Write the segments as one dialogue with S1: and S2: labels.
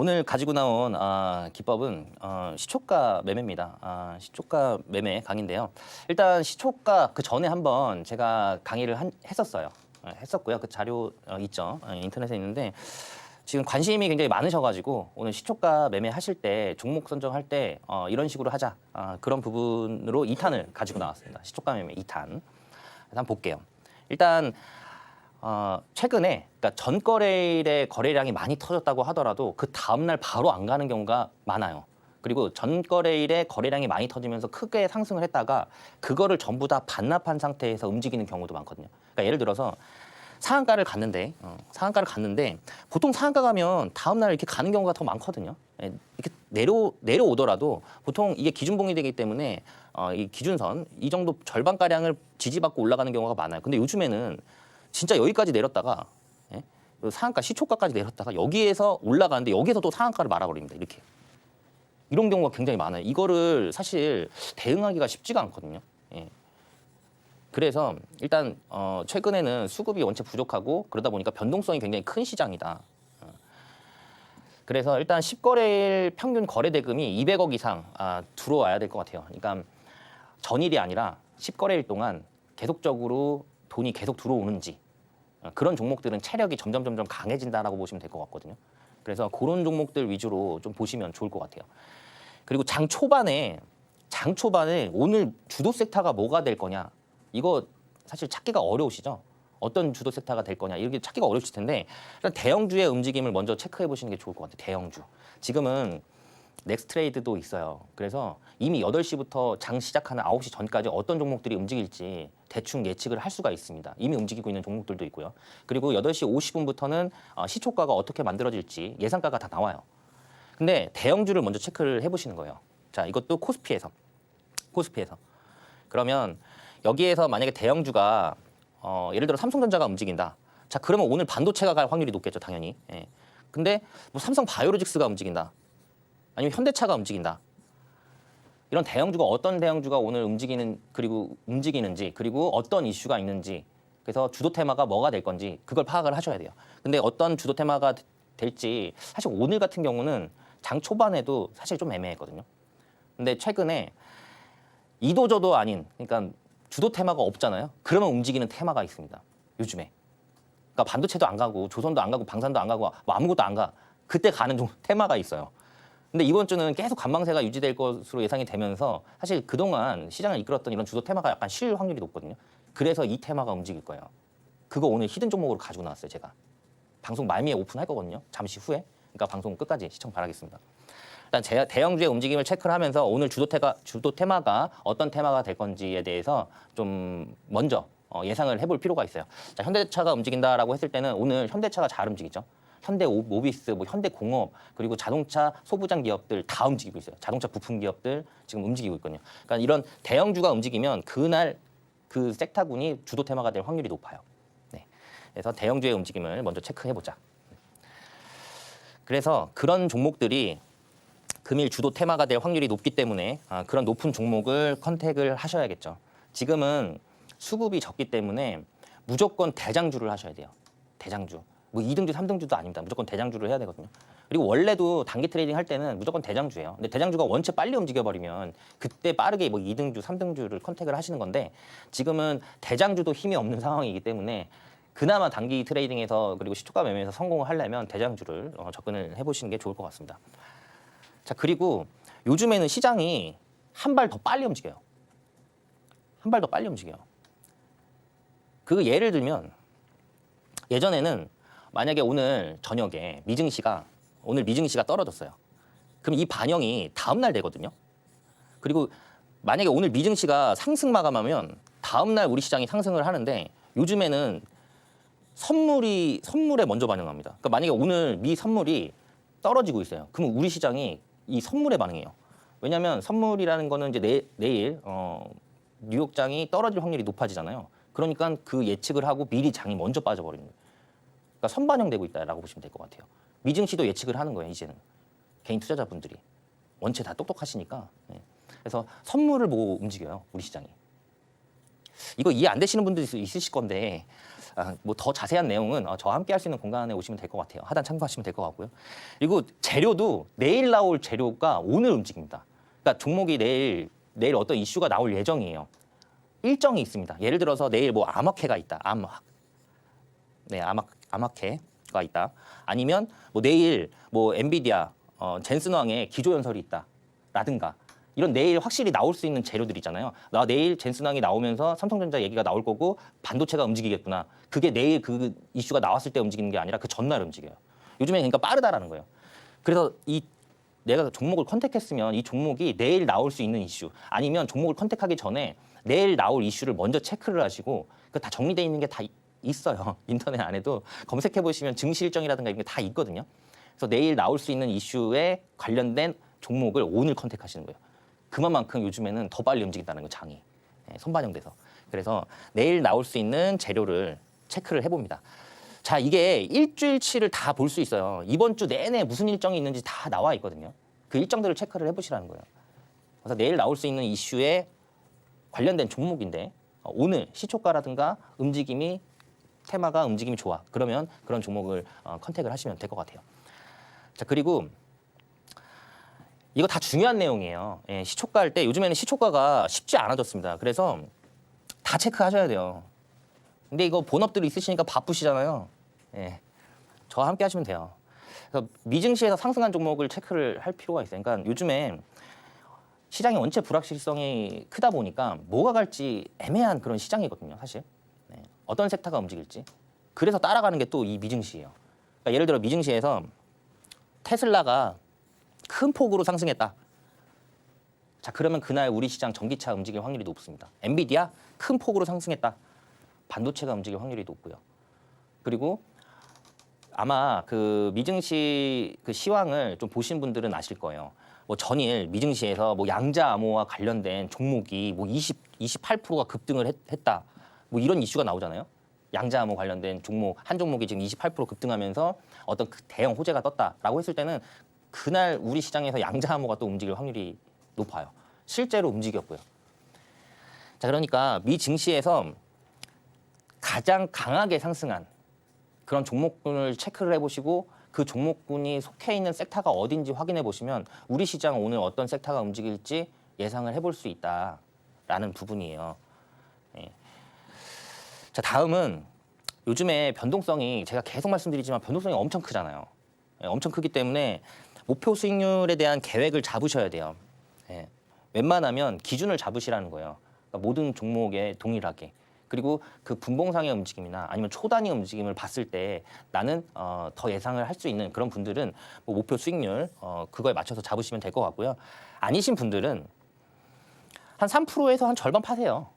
S1: 오늘 가지고 나온 기법은 시초가 매매입니다. 시초가 매매 강의인데요. 일단 시초가 그 전에 한번 제가 강의를 했었어요. 했었고요. 그 자료 있죠. 인터넷에 있는데 지금 관심이 굉장히 많으셔가지고 오늘 시초가 매매 하실 때 종목 선정할 때 이런 식으로 하자. 그런 부분으로 2탄을 가지고 나왔습니다. 시초가 매매 2탄. 그래서 한번 볼게요. 일단 최근에 그러니까 전거래일에 거래량이 많이 터졌다고 하더라도 그 다음날 바로 안 가는 경우가 많아요. 그리고 전거래일에 거래량이 많이 터지면서 크게 상승을 했다가 그거를 전부 다 반납한 상태에서 움직이는 경우도 많거든요. 그러니까 예를 들어서 상한가를 갔는데 보통 상한가 가면 다음날 이렇게 가는 경우가 더 많거든요. 이렇게 내려오더라도 보통 이게 기준봉이 되기 때문에 이 기준선 이 정도 절반가량을 지지받고 올라가는 경우가 많아요. 근데 요즘에는 진짜 여기까지 내렸다가 상한가 시초가까지 내렸다가 여기에서 올라가는데 여기에서 또 상한가를 말아버립니다. 이렇게. 이런 경우가 굉장히 많아요. 이거를 사실 대응하기가 쉽지가 않거든요. 그래서 일단 최근에는 수급이 원체 부족하고 그러다 보니까 변동성이 굉장히 큰 시장이다. 그래서 일단 10거래일 평균 거래 대금이 200억 이상 들어와야 될 것 같아요. 그러니까 전일이 아니라 10거래일 동안 계속적으로 돈이 계속 들어오는지 그런 종목들은 체력이 점점 강해진다라고 보시면 될 것 같거든요. 그래서 그런 종목들 위주로 좀 보시면 좋을 것 같아요. 그리고 장 초반에 오늘 주도 섹터가 뭐가 될 거냐 이거 사실 찾기가 어려우시죠? 어떤 주도 섹터가 될 거냐 이렇게 찾기가 어려우실 텐데 일단 대형주의 움직임을 먼저 체크해 보시는 게 좋을 것 같아요. 대형주. 지금은 넥스트레이드도 있어요. 그래서 이미 8시부터 장 시작하는 9시 전까지 어떤 종목들이 움직일지 대충 예측을 할 수가 있습니다. 이미 움직이고 있는 종목들도 있고요. 그리고 8시 50분부터는 시초가가 어떻게 만들어질지 예상가가 다 나와요. 근데 대형주를 먼저 체크를 해보시는 거예요. 자, 이것도 코스피에서. 그러면 여기에서 만약에 대형주가 예를 들어 삼성전자가 움직인다. 자, 그러면 오늘 반도체가 갈 확률이 높겠죠, 당연히. 근데 뭐 삼성 바이오로직스가 움직인다. 아니면 현대차가 움직인다. 이런 대형주가 어떤 대형주가 오늘 움직이는지 그리고 어떤 이슈가 있는지 그래서 주도 테마가 뭐가 될 건지 그걸 파악을 하셔야 돼요. 근데 어떤 주도 테마가 될지 사실 오늘 같은 경우는 장 초반에도 사실 좀 애매했거든요. 근데 최근에 이도저도 아닌 그러니까 주도 테마가 없잖아요. 그러면 움직이는 테마가 있습니다. 요즘에. 그러니까 반도체도 안 가고 조선도 안 가고 방산도 안 가고 뭐 아무것도 안 가. 그때 가는 테마가 있어요. 근데 이번 주는 계속 관망세가 유지될 것으로 예상이 되면서 사실 그동안 시장을 이끌었던 이런 주도 테마가 약간 쉴 확률이 높거든요. 그래서 이 테마가 움직일 거예요. 그거 오늘 히든 종목으로 가지고 나왔어요, 제가. 방송 말미에 오픈할 거거든요. 잠시 후에. 그러니까 방송 끝까지 시청 바라겠습니다. 일단 대형주의 움직임을 체크를 하면서 오늘 주도 테마가 어떤 테마가 될 건지에 대해서 좀 먼저 예상을 해볼 필요가 있어요. 자, 현대차가 움직인다라고 했을 때는 오늘 현대차가 잘 움직이죠. 현대모비스, 뭐 현대공업 그리고 자동차 소부장 기업들 다 움직이고 있어요. 자동차 부품 기업들 지금 움직이고 있거든요. 그러니까 이런 대형주가 움직이면 그날 그 섹터군이 주도 테마가 될 확률이 높아요. 네. 그래서 대형주의 움직임을 먼저 체크해 보자. 그래서 그런 종목들이 금일 주도 테마가 될 확률이 높기 때문에 그런 높은 종목을 컨택을 하셔야겠죠. 지금은 수급이 적기 때문에 무조건 대장주를 하셔야 돼요. 대장주. 뭐 2등주, 3등주도 아닙니다. 무조건 대장주를 해야 되거든요. 그리고 원래도 단기 트레이딩 할 때는 무조건 대장주예요. 근데 대장주가 원체 빨리 움직여버리면 그때 빠르게 뭐 2등주, 3등주를 컨택을 하시는 건데 지금은 대장주도 힘이 없는 상황이기 때문에 그나마 단기 트레이딩에서 그리고 시초가 매매에서 성공을 하려면 대장주를 접근을 해보시는 게 좋을 것 같습니다. 자, 그리고 요즘에는 시장이 한 발 더 빨리 움직여요. 한 발 더 빨리 움직여요. 그 예를 들면 예전에는 만약에 오늘 저녁에 미증시가 떨어졌어요. 그럼 이 반영이 다음 날 되거든요. 그리고 만약에 오늘 미증시가 상승 마감하면 다음 날 우리 시장이 상승을 하는데 요즘에는 선물에 먼저 반영합니다. 그러니까 만약에 오늘 미 선물이 떨어지고 있어요. 그럼 우리 시장이 이 선물에 반응해요. 왜냐하면 선물이라는 거는 이제 내일 뉴욕장이 떨어질 확률이 높아지잖아요. 그러니까 그 예측을 하고 미리 장이 먼저 빠져버리는 거예요. 그러니까 선반영되고 있다라고 보시면 될 것 같아요. 미증시도 예측을 하는 거예요. 이제는 개인 투자자분들이 원체 다 똑똑하시니까. 그래서 선물을 보고 움직여요. 우리 시장이. 이거 이해 안 되시는 분들이 있으실 건데 뭐 더 자세한 내용은 저와 함께 할 수 있는 공간에 오시면 될 것 같아요. 하단 참고하시면 될 것 같고요. 그리고 재료도 내일 나올 재료가 오늘 움직입니다. 그러니까 종목이 내일 어떤 이슈가 나올 예정이에요. 일정이 있습니다. 예를 들어서 내일 뭐 암흑해가 있다. 암흑해가 있다. 아니면 뭐 내일 뭐 엔비디아 젠슨왕의 기조연설이 있다라든가 이런 내일 확실히 나올 수 있는 재료들 있잖아요. 나 내일 젠슨왕이 나오면서 삼성전자 얘기가 나올 거고 반도체가 움직이겠구나. 그게 내일 그 이슈가 나왔을 때 움직이는 게 아니라 그 전날 움직여요. 요즘에 그러니까 빠르다라는 거예요. 그래서 내가 종목을 컨택했으면 이 종목이 내일 나올 수 있는 이슈 아니면 종목을 컨택하기 전에 내일 나올 이슈를 먼저 체크를 하시고 그 다 정리되어 있는 게 다 있어요. 인터넷 안에도 검색해 보시면 증시 일정이라든가 이런 게 다 있거든요. 그래서 내일 나올 수 있는 이슈에 관련된 종목을 오늘 컨택하시는 거예요. 그만큼 요즘에는 더 빨리 움직인다는 거 장이 선반영돼서. 그래서 내일 나올 수 있는 재료를 체크를 해봅니다. 자, 이게 일주일치를 다 볼 수 있어요. 이번 주 내내 무슨 일정이 있는지 다 나와 있거든요. 그 일정들을 체크를 해보시라는 거예요. 그래서 내일 나올 수 있는 이슈에 관련된 종목인데 오늘 시초가라든가 테마가 움직임이 좋아. 그러면 그런 종목을 컨택을 하시면 될 것 같아요. 자, 그리고 이거 다 중요한 내용이에요. 시초가 할 때 요즘에는 시초가가 쉽지 않아졌습니다. 그래서 다 체크하셔야 돼요. 근데 이거 본업들이 있으시니까 바쁘시잖아요. 저와 함께 하시면 돼요. 그래서 미증시에서 상승한 종목을 체크를 할 필요가 있어요. 그러니까 요즘에 시장이 원체 불확실성이 크다 보니까 뭐가 갈지 애매한 그런 시장이거든요, 사실. 어떤 섹터가 움직일지. 그래서 따라가는 게 또 이 미증시예요. 그러니까 예를 들어 미증시에서 테슬라가 큰 폭으로 상승했다. 자, 그러면 그날 우리 시장 전기차 움직일 확률이 높습니다. 엔비디아 큰 폭으로 상승했다. 반도체가 움직일 확률이 높고요. 그리고 아마 그 미증시 그 시황을 좀 보신 분들은 아실 거예요. 뭐 전일 미증시에서 뭐 양자암호와 관련된 종목이 뭐 28%가 급등을 했다. 뭐 이런 이슈가 나오잖아요. 양자암호 관련된 종목 한 종목이 지금 28% 급등하면서 어떤 그 대형 호재가 떴다라고 했을 때는 그날 우리 시장에서 양자암호가 또 움직일 확률이 높아요. 실제로 움직였고요. 자, 그러니까 미 증시에서 가장 강하게 상승한 그런 종목군을 체크를 해보시고 그 종목군이 속해 있는 섹터가 어딘지 확인해 보시면 우리 시장 오늘 어떤 섹터가 움직일지 예상을 해볼 수 있다라는 부분이에요. 자, 다음은 요즘에 변동성이 제가 계속 말씀드리지만 변동성이 엄청 크잖아요. 엄청 크기 때문에 목표 수익률에 대한 계획을 잡으셔야 돼요. 웬만하면 기준을 잡으시라는 거예요. 그러니까 모든 종목에 동일하게. 그리고 그 분봉상의 움직임이나 아니면 초단위 움직임을 봤을 때 나는 더 예상을 할 수 있는 그런 분들은 뭐 목표 수익률 그거에 맞춰서 잡으시면 될 것 같고요. 아니신 분들은 한 3%에서 한 절반 파세요.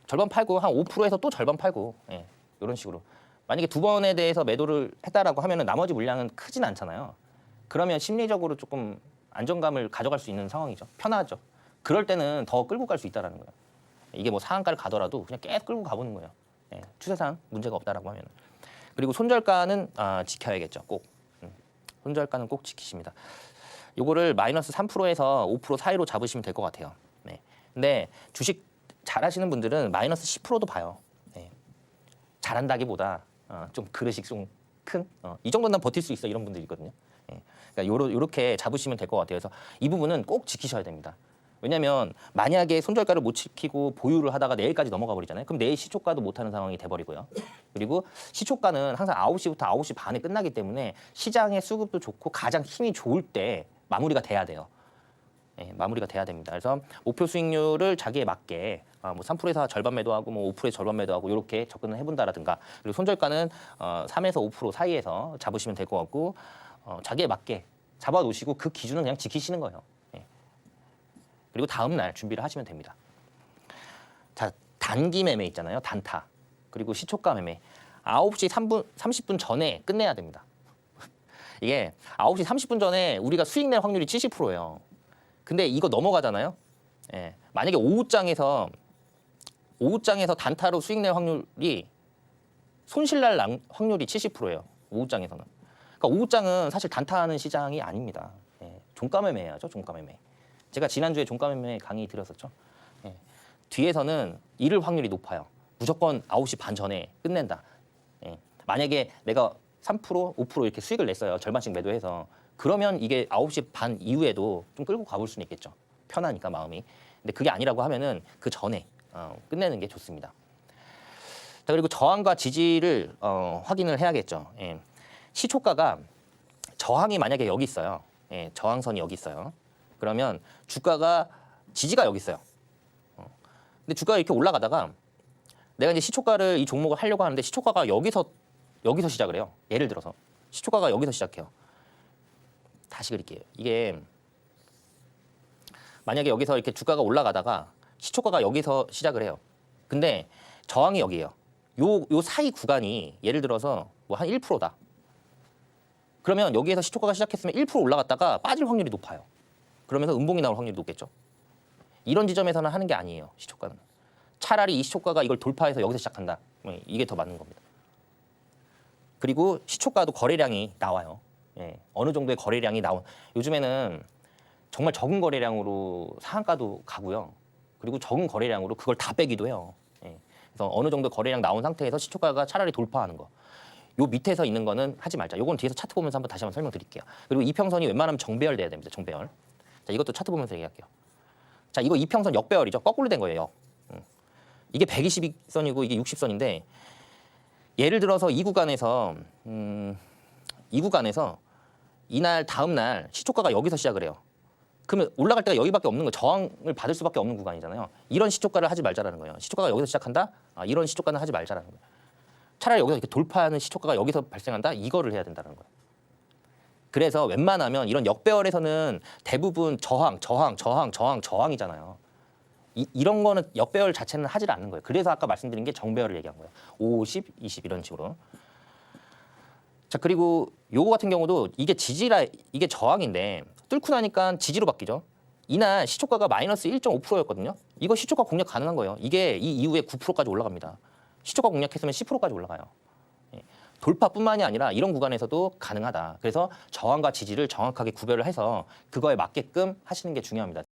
S1: 절반 팔고 한 5%에서 또 절반 팔고 이런 식으로. 만약에 두 번에 대해서 매도를 했다라고 하면 나머지 물량은 크진 않잖아요. 그러면 심리적으로 조금 안정감을 가져갈 수 있는 상황이죠. 편하죠. 그럴 때는 더 끌고 갈 수 있다는 거예요. 이게 뭐 상한가를 가더라도 그냥 계속 끌고 가보는 거예요. 추세상 문제가 없다라고 하면. 그리고 손절가는 지켜야겠죠. 꼭. 손절가는 꼭 지키십니다. 요거를 마이너스 3%에서 5% 사이로 잡으시면 될 것 같아요. 근데 주식 잘하시는 분들은 마이너스 10%도 봐요. 잘한다기보다 좀 그릇이 좀 큰 이 정도는 난 버틸 수 있어 이런 분들이 있거든요. 그러니까 요렇게 잡으시면 될 것 같아요. 그래서 이 부분은 꼭 지키셔야 됩니다. 왜냐하면 만약에 손절가를 못 지키고 보유를 하다가 내일까지 넘어가 버리잖아요. 그럼 내일 시초가도 못하는 상황이 돼버리고요. 그리고 시초가는 항상 9시부터 9시 반에 끝나기 때문에 시장의 수급도 좋고 가장 힘이 좋을 때 마무리가 돼야 돼요. 마무리가 돼야 됩니다. 그래서 목표 수익률을 자기에 맞게 뭐 3%에서 절반 매도하고 뭐 5%에서 절반 매도하고 이렇게 접근을 해본다라든가 그리고 손절가는 3에서 5% 사이에서 잡으시면 될 것 같고 자기에 맞게 잡아놓으시고 그 기준은 그냥 지키시는 거예요. 그리고 다음 날 준비를 하시면 됩니다. 자, 단기 매매 있잖아요. 단타. 그리고 시초가 매매. 9시 30분 전에 끝내야 됩니다. 이게 9시 30분 전에 우리가 수익 낼 확률이 70%예요. 근데 이거 넘어가잖아요. 만약에 오후장에서 단타로 수익 낼 확률이 손실 날 확률이 70%예요. 오후장에서는. 그러니까 오후장은 사실 단타하는 시장이 아닙니다. 종가 매매해야죠. 종가 매매. 제가 지난주에 종가 매매 강의 드렸었죠. 뒤에서는 잃을 확률이 높아요. 무조건 9시 반 전에 끝낸다. 예. 만약에 내가 3%, 5% 이렇게 수익을 냈어요. 절반씩 매도해서. 그러면 이게 9시 반 이후에도 좀 끌고 가볼 수는 있겠죠. 편하니까 마음이. 근데 그게 아니라고 하면은 그 전에 끝내는 게 좋습니다. 자, 그리고 저항과 지지를 확인을 해야겠죠. 예. 시초가가 저항이 만약에 여기 있어요. 예, 저항선이 여기 있어요. 그러면 주가가 지지가 여기 있어요. 근데 주가가 이렇게 올라가다가 내가 이제 시초가를 이 종목을 하려고 하는데 시초가가 여기서 시작을 해요. 예를 들어서 시초가가 여기서 시작해요. 다시 그릴게요. 이게 만약에 여기서 이렇게 주가가 올라가다가 시초가가 여기서 시작을 해요. 근데 저항이 여기예요. 요 사이 구간이 예를 들어서 뭐 한 1%다. 그러면 여기에서 시초가가 시작했으면 1% 올라갔다가 빠질 확률이 높아요. 그러면서 음봉이 나올 확률이 높겠죠. 이런 지점에서는 하는 게 아니에요. 시초가는. 차라리 이 시초가가 이걸 돌파해서 여기서 시작한다. 이게 더 맞는 겁니다. 그리고 시초가도 거래량이 나와요. 예, 어느 정도의 거래량이 나온. 요즘에는 정말 적은 거래량으로 상한가도 가고요. 그리고 적은 거래량으로 그걸 다 빼기도 해요. 예, 그래서 어느 정도 거래량 나온 상태에서 시초가가 차라리 돌파하는 거. 요 밑에서 있는 거는 하지 말자. 요건 뒤에서 차트 보면서 다시 한번 설명드릴게요. 그리고 이평선이 웬만하면 정배열돼야 됩니다. 정배열. 자, 이것도 차트 보면서 얘기할게요. 자, 이거 이평선 역배열이죠. 거꾸로 된 거예요. 이게 120선이고 이게 60선인데 예를 들어서 이 구간에서 이날 다음 날 시초가가 여기서 시작을 해요. 그러면 올라갈 때가 여기밖에 없는 거, 저항을 받을 수밖에 없는 구간이잖아요. 이런 시초가를 하지 말자라는 거예요. 시초가가 여기서 시작한다? 이런 시초가는 하지 말자라는 거예요. 차라리 여기서 이렇게 돌파하는 시초가가 여기서 발생한다? 이거를 해야 된다는 거예요. 그래서 웬만하면 이런 역배열에서는 대부분 저항이잖아요. 이런 거는 역배열 자체는 하질 않는 거예요. 그래서 아까 말씀드린 게 정배열을 얘기한 거예요. 50, 20 이런 식으로. 자, 그리고 요거 같은 경우도 이게 이게 저항인데 뚫고 나니까 지지로 바뀌죠. 이날 시초가가 마이너스 1.5%였거든요. 이거 시초가 공략 가능한 거예요. 이게 이 이후에 9%까지 올라갑니다. 시초가 공략했으면 10%까지 올라가요. 예. 돌파뿐만이 아니라 이런 구간에서도 가능하다. 그래서 저항과 지지를 정확하게 구별을 해서 그거에 맞게끔 하시는 게 중요합니다.